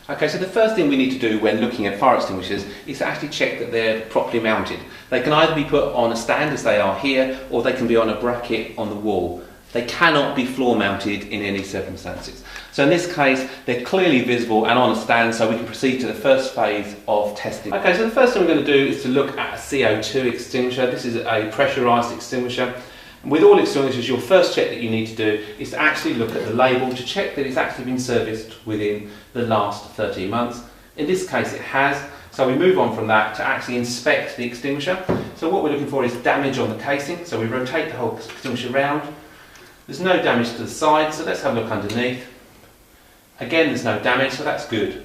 Okay, so the first thing we need to do when looking at fire extinguishers is to actually check that they're properly mounted. They can either be put on a stand as they are here, or they can be on a bracket on the wall. They cannot be floor mounted in any circumstances. So in this case, they're clearly visible and on a stand, so we can proceed to the first phase of testing. Okay, so the first thing we're going to do is to look at a CO2 extinguisher. This is a pressurised extinguisher. With all extinguishers, your first check that you need to do is to actually look at the label to check that it's actually been serviced within the last 13 months. In this case it has, so we move on from that to actually inspect the extinguisher. So what we're looking for is damage on the casing, so we rotate the whole extinguisher round. There's no damage to the side, so let's have a look underneath. Again, there's no damage, so that's good.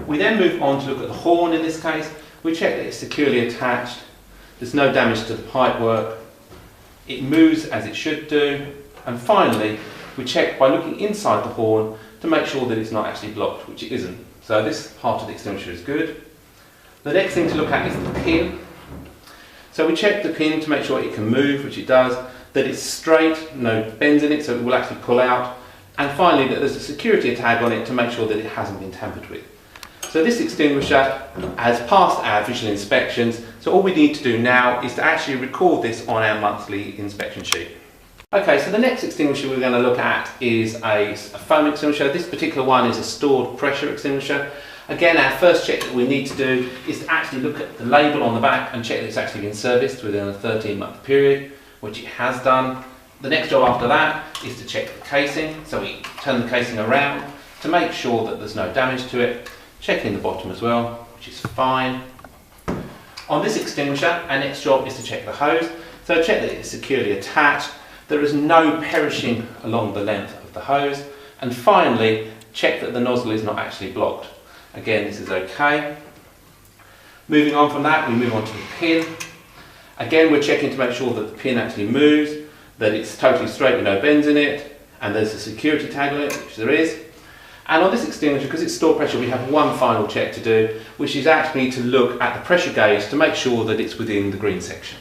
We then move on to look at the horn in this case. We check that it's securely attached, there's no damage to the pipework. It moves as it should do, and finally we check by looking inside the horn to make sure that it's not actually blocked, which it isn't. So this part of the extinguisher is good. The next thing to look at is the pin. So we check the pin to make sure it can move, which it does, that it's straight, no bends in it, so it will actually pull out, and finally that there's a security tag on it to make sure that it hasn't been tampered with. So this extinguisher has passed our visual inspections, so all we need to do now is to actually record this on our monthly inspection sheet. Okay, so the next extinguisher we're going to look at is a foam extinguisher. This particular one is a stored pressure extinguisher. Again, our first check that we need to do is to actually look at the label on the back and check that it's actually been serviced within a 13-month period, which it has done. The next job after that is to check the casing, so we turn the casing around to make sure that there's no damage to it. Checking the bottom as well, which is fine. On this extinguisher, our next job is to check the hose. So check that it's securely attached, there is no perishing along the length of the hose, and finally check that the nozzle is not actually blocked. Again, this is okay. Moving on from that, we move on to the pin. Again, we're checking to make sure that the pin actually moves, that it's totally straight with no bends in it, and there's a security tag on it, which there is. And on this extinguisher, because it's stored pressure, we have one final check to do, which is actually to look at the pressure gauge to make sure that it's within the green section.